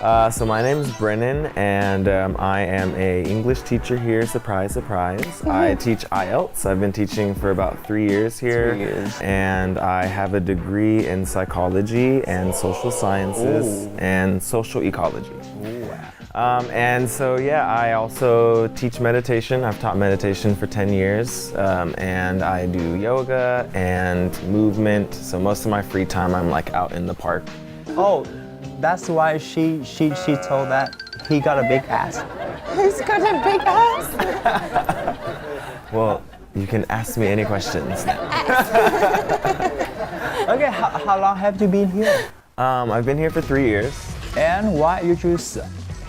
So my name is Brennan, and I am a English teacher here. Surprise, surprise. I teach IELTS. I've been teaching for about 3 years here. 3 years. And I have a degree in psychology and social sciences and social ecology. And so, yeah, I also teach meditation. I've taught meditation for 10 years, and I do yoga and movement. So most of my free time, I'm like out in the park. Oh, that's why she told that he got a big ass. He's got a big ass. Well, you can ask me any questions. Okay, how long have you been here? I've been here for 3 years. And why you choose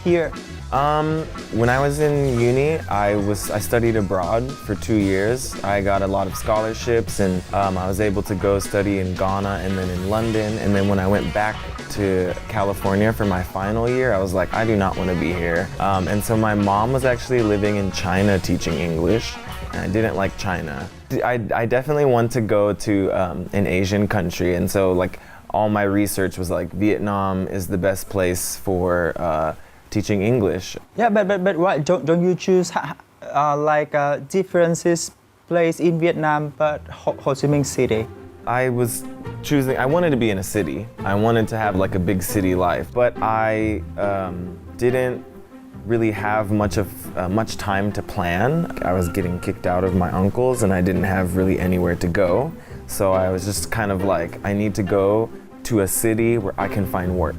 here? When I was in uni, I studied abroad for 2 years. I got a lot of scholarships, and I was able to go study in Ghana and then in London. And then when I went back to California for my final year, I was like, I do not want to be here. And so my mom was actually living in China teaching English, and I didn't like China. I definitely want to go to an Asian country, and so like all my research was like Vietnam is the best place for teaching English. Yeah, but why don't you choose differences place in Vietnam but Ho Chi Minh City? I wanted to be in a city. I wanted to have like a big city life, but I didn't really have much time to plan. I was getting kicked out of my uncle's, and I didn't have really anywhere to go. So I was just kind of like, I need to go to a city where I can find work.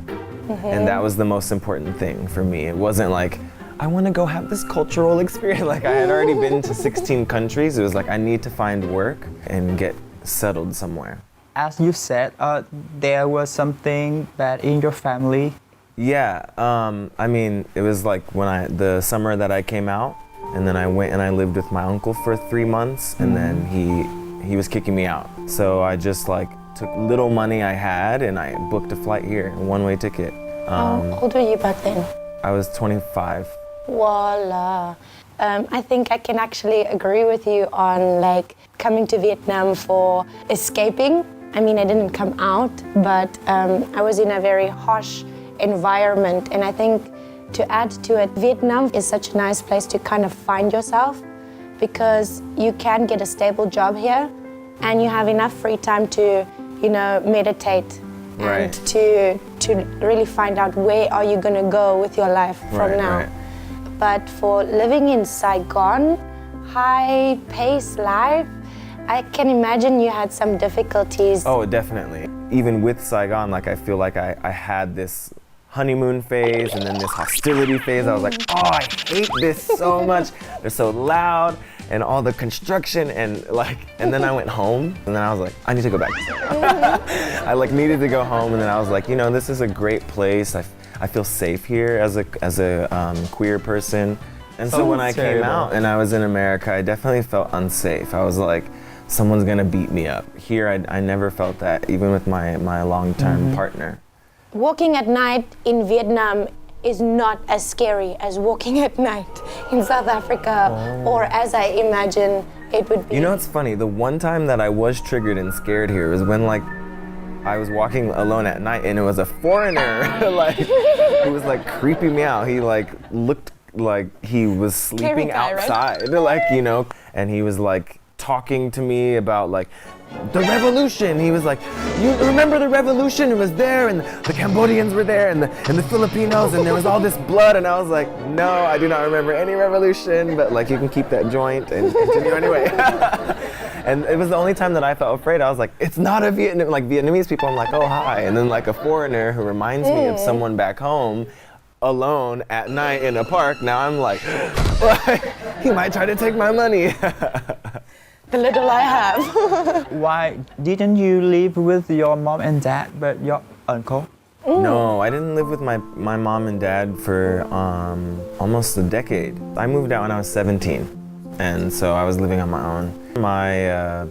And that was the most important thing for me. It wasn't like, I want to go have this cultural experience. Like I had already been to 16 countries. It was like, I need to find work and get settled somewhere. As you said, there was something bad in your family. Yeah, I mean, it was like the summer that I came out, and then I went and I lived with my uncle for 3 months, and then he was kicking me out. So I just like took little money I had, and I booked a flight here, a one-way ticket. How old were you back then? I was 25. Voila. I think I can actually agree with you on like coming to Vietnam for escaping. I mean, I didn't come out, but I was in a very harsh environment, and I think to add to it, Vietnam is such a nice place to kind of find yourself, because you can get a stable job here, and you have enough free time to, meditate and to really find out where are you gonna go with your life from now. Right. But for living in Saigon, high-paced life, I can imagine you had some difficulties. Oh, definitely. Even with Saigon, like I feel like I had this honeymoon phase and then this hostility phase. I was like, oh, I hate this so much. They're so loud and all the construction and then I went home and then I was like, I need to go back. I needed to go home, and then I was like, this is a great place. I feel safe here as a queer person. And so when I came out and I was in America, I definitely felt unsafe. I was like, someone's gonna beat me up. Here, I never felt that, even with my long-term partner. Walking at night in Vietnam is not as scary as walking at night in South Africa, or as I imagine it would be. It's funny, the one time that I was triggered and scared here was when I was walking alone at night, and it was a foreigner who was creeping me out. He looked like he was sleeping outside, right? And he was talking to me about the revolution. He was like, you remember the revolution? It was there, and the Cambodians were there, and the Filipinos, and there was all this blood. And I was like, no, I do not remember any revolution, but you can keep that joint and continue anyway. And it was the only time that I felt afraid. I was like, it's not a Vietnamese people. I'm like, oh, hi. And then a foreigner who reminds me of someone back home, alone at night in a park. Now I'm like, he might try to take my money. The little I have. Why didn't you live with your mom and dad, but your uncle? No, I didn't live with my mom and dad for almost a decade. I moved out when I was 17, and so I was living on my own. My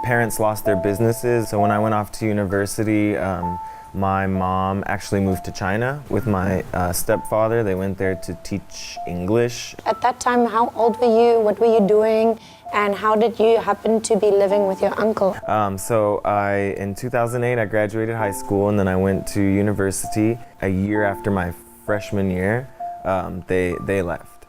parents lost their businesses, so when I went off to university, my mom actually moved to China with my stepfather. They went there to teach English. At that time, how old were you? What were you doing? And how did you happen to be living with your uncle? So in 2008, I graduated high school, and then I went to university a year after my freshman year, they left.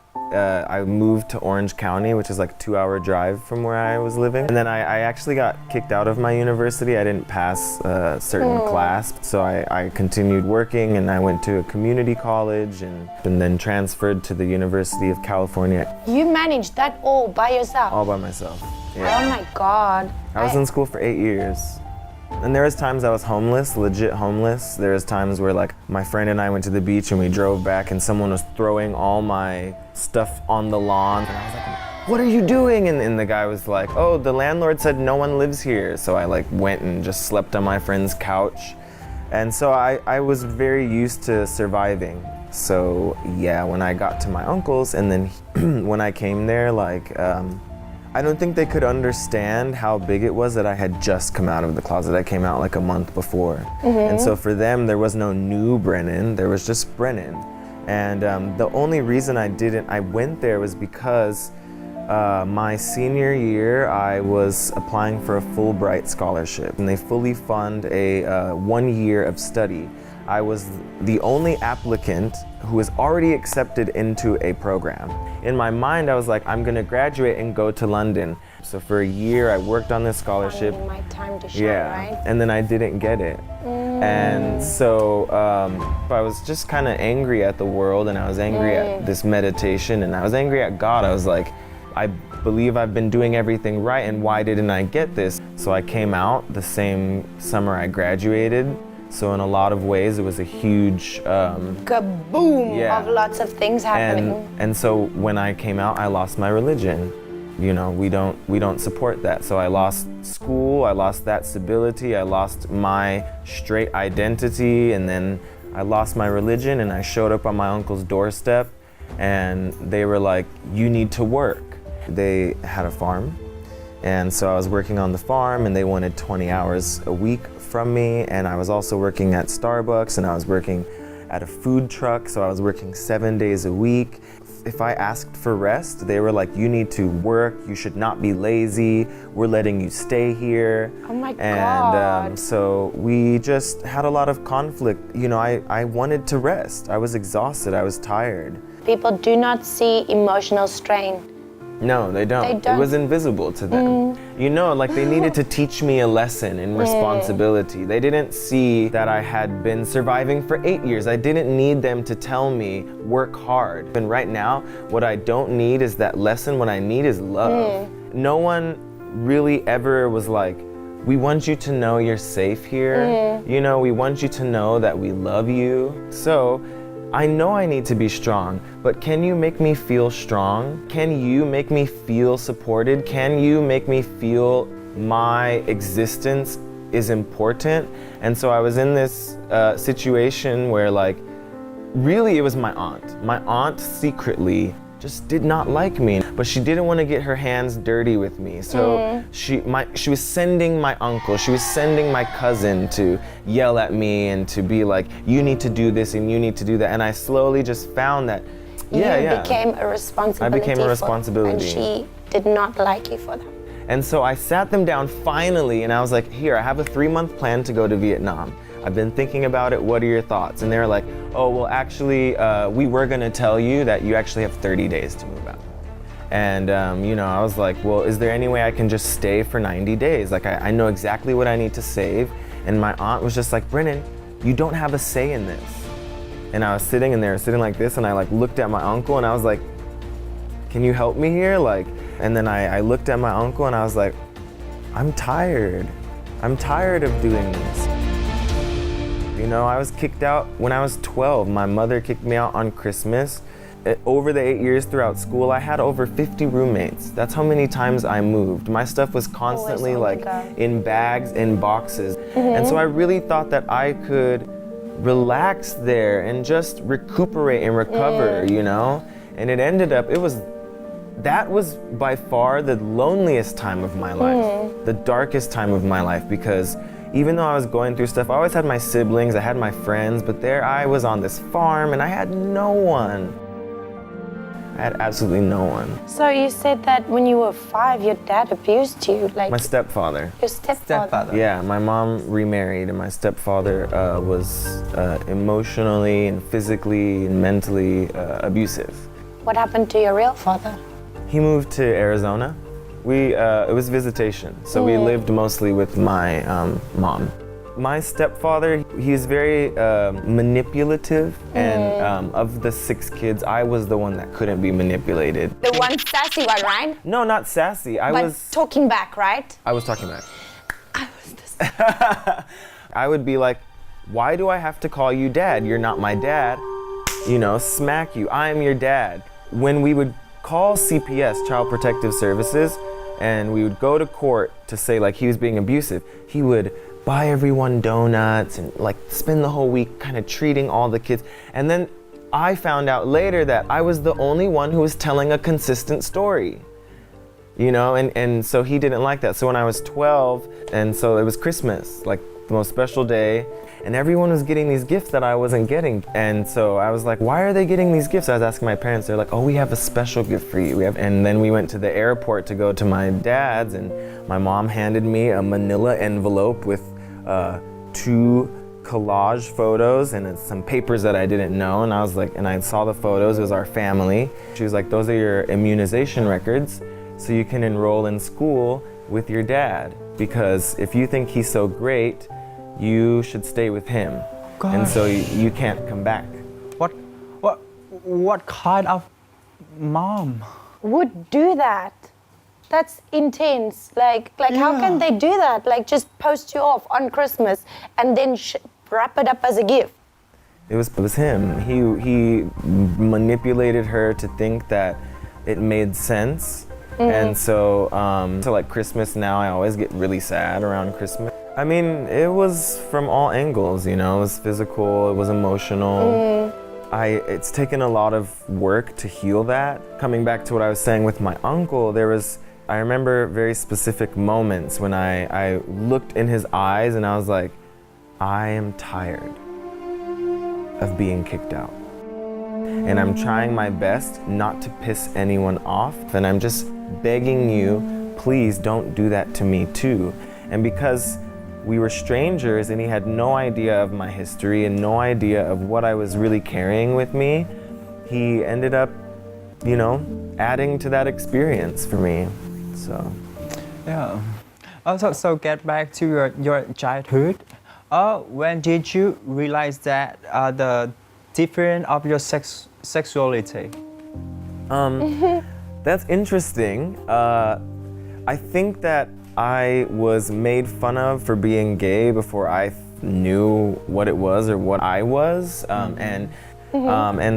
I moved to Orange County, which is like a 2-hour drive from where I was living. And then I actually got kicked out of my university. I didn't pass a certain class. So I continued working and I went to a community college and then transferred to the University of California. You managed that all by yourself? All by myself. Oh my God. I was in school for 8 years. And there was times I was homeless, legit homeless. There was times where like my friend and I went to the beach and we drove back and someone was throwing all my stuff on the lawn. And I was like, what are you doing? And the guy was like, oh, the landlord said no one lives here. So I like went and just slept on my friend's couch. And so I was very used to surviving. So yeah, when I got to my uncle's and then when I came there, like, I don't think they could understand how big it was that I had just come out of the closet. I came out like a month before. And so for them, there was no new Brennan, there was just Brennan. And the only reason I went there was because my senior year, I was applying for a Fulbright scholarship and they fully fund a 1 year of study. I was the only applicant who was already accepted into a program. In my mind, I was like, I'm gonna graduate and go to London. So for a year, I worked on this scholarship. Finding my time to shine, right? And then I didn't get it. And so I was just kind of angry at the world and I was angry at this meditation and I was angry at God. I was like, I believe I've been doing everything right and why didn't I get this? So I came out the same summer I graduated. So in a lot of ways, it was a huge kaboom of lots of things happening. And so when I came out, I lost my religion. You know, we don't support that. So I lost school, I lost that stability, I lost my straight identity, and then I lost my religion. And I showed up on my uncle's doorstep, and they were like, "You need to work." They had a farm, and so I was working on the farm, and they wanted 20 hours a week from me, and I was also working at Starbucks and I was working at a food truck, so I was working 7 days a week. If I asked for rest, they were like, you need to work, you should not be lazy, we're letting you stay here. Oh my God. And so we just had a lot of conflict. You know, I wanted to rest, I was exhausted, I was tired. People do not see emotional strain. No, they don't. It was invisible to them. You know, like they needed to teach me a lesson in responsibility. They didn't see that I had been surviving for 8 years. I didn't need them to tell me, work hard. And right now, what I don't need is that lesson. What I need is love. No one really ever was like, we want you to know you're safe here. You know, we want you to know that we love you. So, I know I need to be strong, but can you make me feel strong? Can you make me feel supported? Can you make me feel my existence is important? And so I was in this situation where like, really it was my aunt. My aunt secretly just did not like me, but she didn't want to get her hands dirty with me. So she was sending my uncle, she was sending my cousin to yell at me and to be like, you need to do this and you need to do that. And I slowly just found that, you became a responsibility. I became a responsibility. And she did not like you for that. And so I sat them down finally and I was like, here, I have a 3-month plan to go to Vietnam. I've been thinking about it, what are your thoughts? And they were like, oh, well actually, we were gonna tell you that you actually have 30 days to move out. And you know, I was like, well, is there any way I can just stay for 90 days? Like I know exactly what I need to save. And my aunt was just like, Brennan, you don't have a say in this. And I was sitting in there, sitting like this, and I like looked at my uncle and I was like, can you help me here? Like, and then I looked at my uncle and I was like, I'm tired. I'm tired of doing this. You know, I was kicked out when I was 12. My mother kicked me out on Christmas. Over the 8 years throughout school, I had over 50 roommates. That's how many times I moved. My stuff was constantly like in bags, in boxes. And so I really thought that I could relax there and just recuperate and recover, you know? And it ended up, that was by far the loneliest time of my life, the darkest time of my life, because even though I was going through stuff, I always had my siblings, I had my friends, but there I was on this farm and I had no one. I I had absolutely no one. So you said that when you were 5, your dad abused you, like My stepfather. your stepfather. Stepfather. Yeah, my mom remarried, and my stepfather was emotionally and physically and mentally abusive. What happened to your real father? He moved to Arizona. It was visitation, so we lived mostly with my mom. My stepfather, he's very manipulative, and of the 6 kids, I was the one that couldn't be manipulated. The one sassy one, right? No, not sassy. But talking back, right? I was talking back. I was the I would be like, why do I have to call you dad? You're not my dad. You know, smack you. I'm your dad. When we would call CPS, Child Protective Services, and we would go to court to say like he was being abusive, he would buy everyone donuts and like spend the whole week kind of treating all the kids. And then I found out later that I was the only one who was telling a consistent story. You know, and so he didn't like that. So when I was 12, and so it was Christmas, like the most special day, and everyone was getting these gifts that I wasn't getting. And so I was like, why are they getting these gifts? I was asking my parents, they're like, oh, we have a special gift for you. And then we went to the airport to go to my dad's, and my mom handed me a manila envelope with 2 collage photos and some papers that I didn't know. And I was like, and I saw the photos, it was our family. She was like, those are your immunization records, so you can enroll in school with your dad. Because if you think he's so great, you should stay with him. Gosh. And so you can't come back. What kind of mom would do that? That's intense. Like how can they do that? Like just post you off on Christmas and then wrap it up as a gift. It was him. He manipulated her to think that it made sense. And so like Christmas now, I always get really sad around Christmas. I mean, it was from all angles, you know. It was physical, it was emotional. It's taken a lot of work to heal that. Coming back to what I was saying with my uncle, I remember very specific moments when I looked in his eyes and I was like, I am tired of being kicked out. And I'm trying my best not to piss anyone off, and I'm just begging you, please don't do that to me too. And because we were strangers and he had no idea of my history and no idea of what I was really carrying with me, he ended up, you know, adding to that experience for me. So yeah. Also, so get back to your childhood. When did you realize that the difference of your sexuality? That's interesting. I think that I was made fun of for being gay before I knew what it was or what I was, and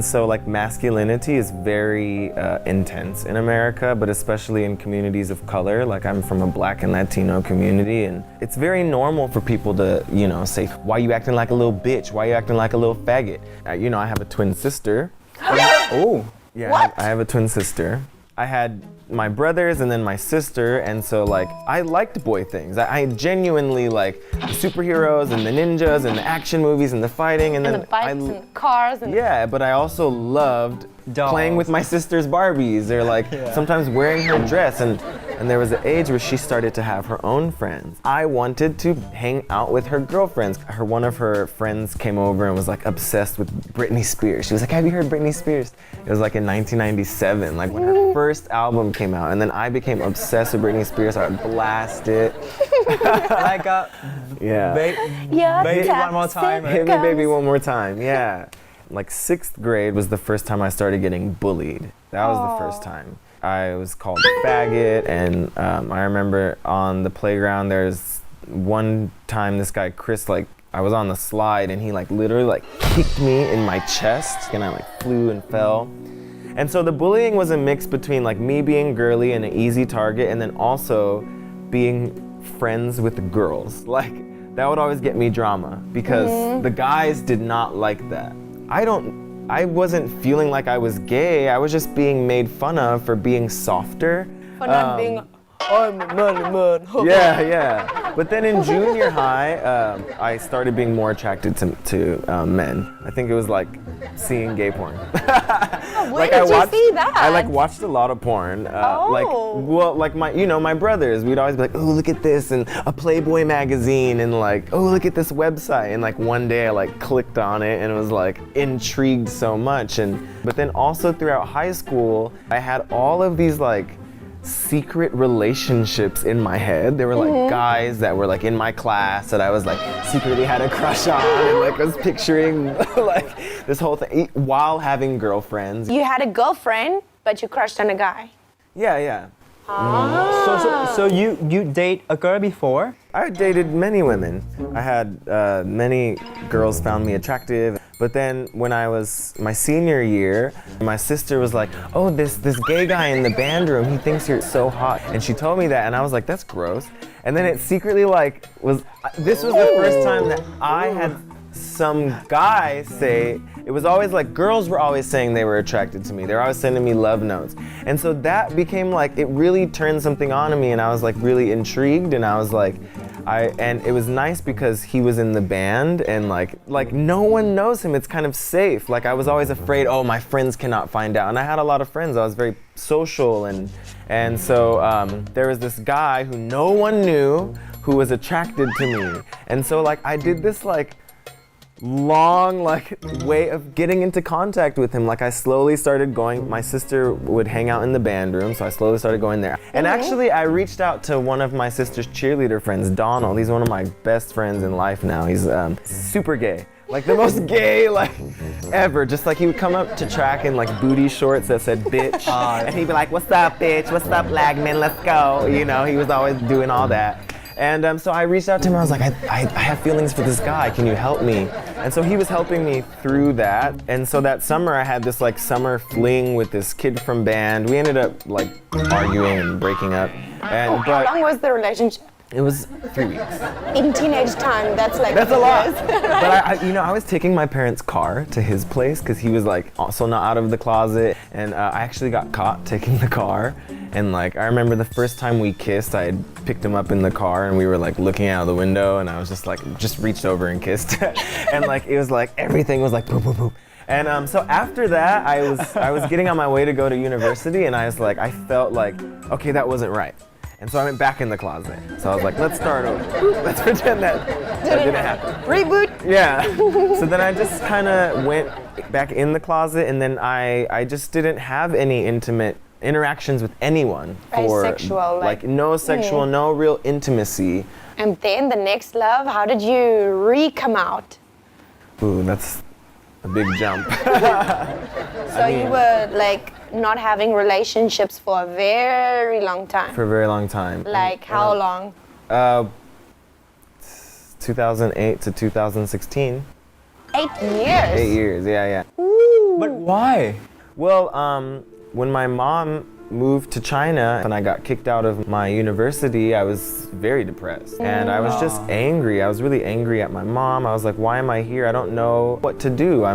so like masculinity is very intense in America, but especially in communities of color. Like I'm from a Black and Latino community, and it's very normal for people to, you know, say, "Why you acting like a little bitch? Why you acting like a little faggot?" You know, I have a twin sister. Oh, yeah, What? I have a twin sister. I had my brothers and then my sister, and so like I liked boy things. I genuinely like the superheroes and the ninjas and the action movies and the fighting and then the bikes and the cars and yeah, but I also loved playing with my sister's Barbies or like sometimes wearing her dress, and there was an age where she started to have her own friends. I wanted to hang out with her girlfriends. One of her friends came over and was like obsessed with Britney Spears. She was like, "Have you heard Britney Spears?" It was like in 1997, like when her first album came out, and then I became obsessed with Britney Spears. I would blast it. like a baby one more time. Hit me, baby, one more time. Yeah. Like 6th grade was the first time I started getting bullied. That was the first time. I was called a faggot, and I remember on the playground there's one time this guy Chris, like I was on the slide and he like literally like kicked me in my chest and I like flew and fell. And so the bullying was a mix between like me being girly and an easy target, and then also being friends with the girls. Like that would always get me drama because the guys did not like that. I wasn't feeling like I was gay. I was just being made fun of for being softer. for not being, I'm a man. Yeah. But then in junior high, I started being more attracted to men. I think it was like seeing gay porn. Where did you see that? I like watched a lot of porn. Like my brothers, we'd always be like, oh, look at this, and a Playboy magazine, and like, oh, look at this website. And like one day I like clicked on it and was like intrigued so much. But then also throughout high school, I had all of these like secret relationships in my head. There were like guys that were like in my class that I was like secretly had a crush on, and like was picturing like this whole thing while having girlfriends. You had a girlfriend, but you crushed on a guy. Yeah. So you date a girl before? I dated many women. I had many girls found me attractive. But then when I was my senior year, my sister was like, oh, this gay guy in the band room, he thinks you're so hot. And she told me that, and I was like, that's gross. And then it secretly like this was the first time that I had some guy say, it was always like girls were always saying they were attracted to me. They were always sending me love notes. And so that became like, it really turned something on in me, and I was like really intrigued, and I was like, and it was nice because he was in the band, and like no one knows him. It's kind of safe. Like I was always afraid, oh, my friends cannot find out. And I had a lot of friends. I was very social, and so there was this guy who no one knew who was attracted to me. And so like I did this like long like way of getting into contact with him. Like I slowly started going, my sister would hang out in the band room, so I slowly started going there. And actually I reached out to one of my sister's cheerleader friends, Donald. He's one of my best friends in life now. He's super gay. Like the most gay like ever. Just like he would come up to track in like booty shorts that said bitch. And he'd be like, what's up bitch, what's up Lagman, let's go. You know, he was always doing all that. And so I reached out to him. I was like, I have feelings for this guy. Can you help me? And so he was helping me through that. And so that summer I had this like summer fling with this kid from band. We ended up like arguing and breaking up. How long was the relationship? It was 3 weeks. In teenage time, that's like a lot. But I was taking my parents' car to his place because he was like also not out of the closet, and I actually got caught taking the car. And like I remember the first time we kissed, I had picked him up in the car and we were like looking out of the window, and I was just reached over and kissed, and like it was like everything was like boop boop boop. And so after that, I was getting on my way to go to university, and I was like, I felt like, okay, that wasn't right. And so I went back in the closet. So I was like, let's start over. Let's pretend that didn't happen. Reboot. Yeah. So then I just kind of went back in the closet, and then I just didn't have any intimate interactions with anyone. Sexual, like no sexual, no real intimacy. And then the next love, how did you come out? Ooh, that's a big jump. So you were like not having relationships for a very long time. For a very long time. Like how long? 2008 to 2016. 8 years. 8 years, yeah. Ooh. But why? Well, when my mom moved to China and I got kicked out of my university, I was very depressed. And I was just angry. I was really angry at my mom. I was like, why am I here? I don't know what to do.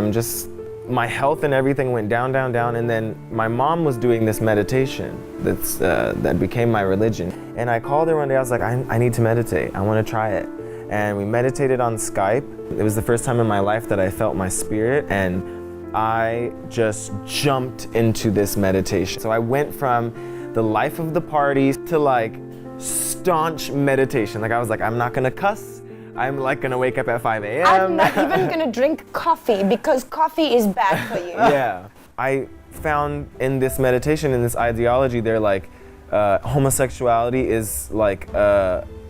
My health and everything went down, down, down. And then my mom was doing this meditation that became my religion. And I called her one day. I was like, I need to meditate. I want to try it. And we meditated on Skype. It was the first time in my life that I felt my spirit, and I just jumped into this meditation. So I went from the life of the party to like staunch meditation. Like I was like, I'm not gonna cuss. I'm like gonna wake up at 5 a.m. I'm not even gonna drink coffee because coffee is bad for you. Yeah. I found in this meditation, in this ideology, they're like, homosexuality is like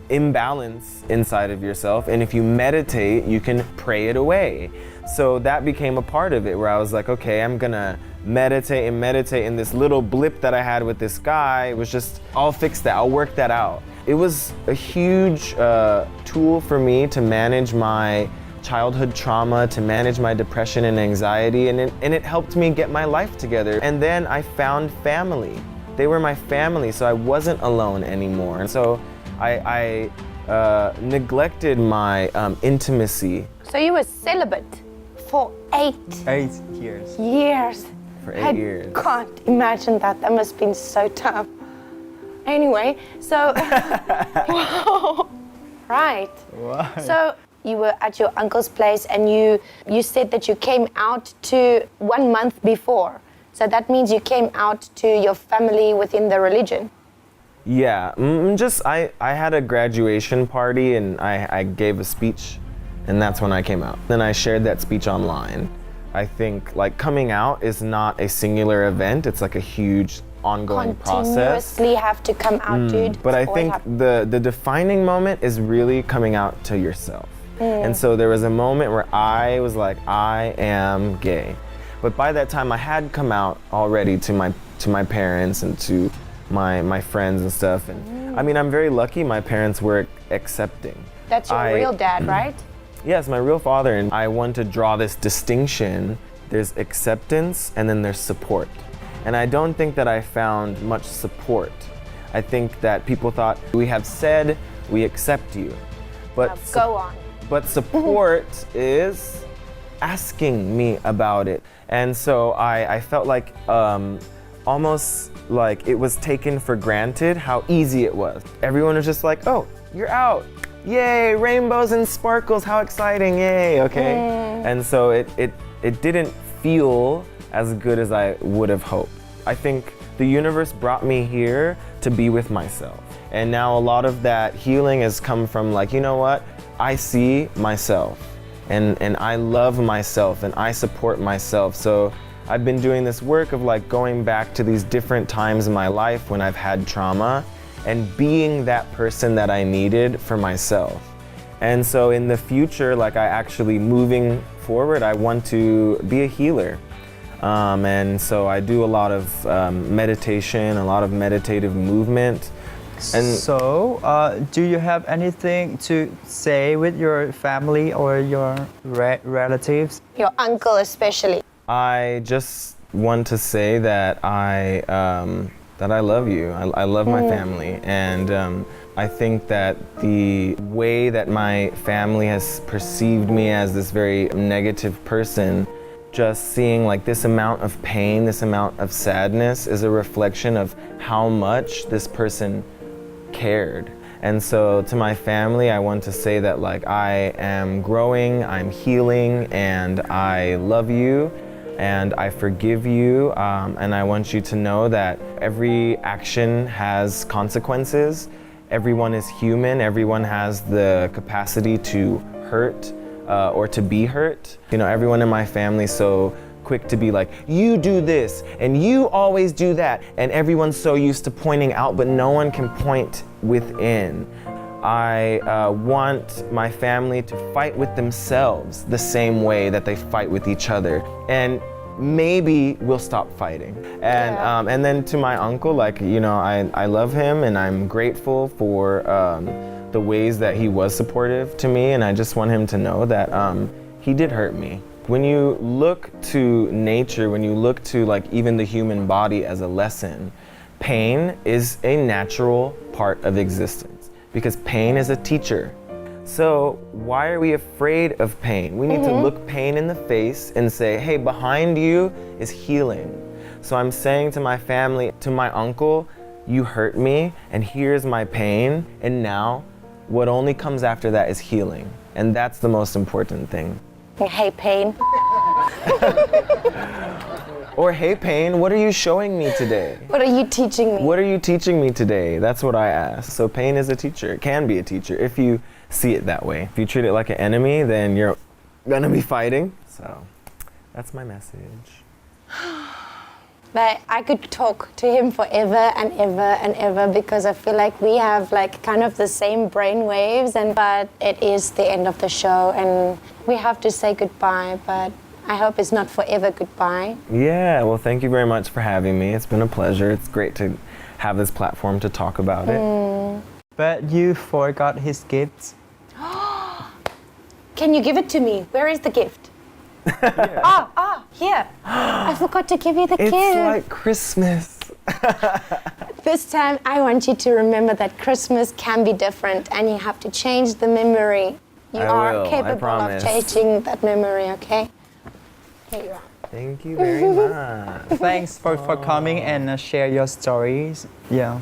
imbalance inside of yourself, and if you meditate, you can pray it away. So that became a part of it, where I was like, okay, I'm gonna meditate, and this little blip that I had with this guy was just, I'll fix that, I'll work that out. It was a huge tool for me to manage my childhood trauma, to manage my depression and anxiety, and it helped me get my life together. And then I found family. They were my family, so I wasn't alone anymore. And so I neglected my intimacy. So you were celibate for 8 years. For 8 years. I can't imagine that. That must have been so tough. Anyway, so Right. Why? So you were at your uncle's place and you said that you came out to 1 month before. So that means you came out to your family within the religion. Yeah, I had a graduation party and I gave a speech, and that's when I came out. Then I shared that speech online. I think like coming out is not a singular event, it's like a huge ongoing process. Continuously have to come out, dude. But I think the defining moment is really coming out to yourself. And so there was a moment where I was like, I am gay. But by that time I had come out already to my parents and to my friends and stuff. And I mean, I'm very lucky my parents were accepting. That's your real dad, right? Yes, my real father. And I want to draw this distinction. There's acceptance and then there's support. And I don't think that I found much support. I think that people thought, we have said we accept you. But Go on. But support is asking me about it. And so I felt like almost like it was taken for granted how easy it was. Everyone was just like, oh, you're out. Yay, rainbows and sparkles, how exciting, yay, okay. And so it didn't feel as good as I would have hoped. I think the universe brought me here to be with myself. And now a lot of that healing has come from like, you know what? I see myself and I love myself and I support myself. So I've been doing this work of like going back to these different times in my life when I've had trauma and being that person that I needed for myself. And so in the future, like I actually moving forward, I want to be a healer. And so I do a lot of meditation, a lot of meditative movement. And so, do you have anything to say with your family or your relatives? Your uncle especially. I just want to say that I love you. I love my family, and I think that the way that my family has perceived me as this very negative person, just seeing like this amount of pain, this amount of sadness is a reflection of how much this person cared. And so to my family, I want to say that like I am growing, I'm healing, and I love you, and I forgive you, and I want you to know that every action has consequences. Everyone is human, everyone has the capacity to hurt or to be hurt. You know, everyone in my family is so quick to be like, you do this and you always do that, and everyone's so used to pointing out, but no one can point within. I want my family to fight with themselves the same way that they fight with each other, and maybe we'll stop fighting. And then to my uncle, like, you know, I love him and I'm grateful for the ways that he was supportive to me, and I just want him to know that he did hurt me. When you look to nature, when you look to like even the human body as a lesson, pain is a natural part of existence because pain is a teacher. So why are we afraid of pain? We need to look pain in the face and say, hey, behind you is healing. So I'm saying to my family, to my uncle, you hurt me and here's my pain, and now what only comes after that is healing. And that's the most important thing. Hey, pain. Or, hey, pain, what are you showing me today? What are you teaching me? What are you teaching me today? That's what I ask. So pain is a teacher. It can be a teacher if you see it that way. If you treat it like an enemy, then you're gonna be fighting. So that's my message. But I could talk to him forever and ever and ever because I feel like we have like kind of the same brain waves, but it is the end of the show and we have to say goodbye, but I hope it's not forever goodbye. Yeah, well, thank you very much for having me. It's been a pleasure. It's great to have this platform to talk about it. But you forgot his gifts. Can you give it to me? Where is the gift? Here. I forgot to give you the gift. It's like Christmas. This time I want you to remember that Christmas can be different and you have to change the memory. You are capable of changing that memory, okay? Here you are. Thank you very much. Thanks for coming and share your stories. Yeah.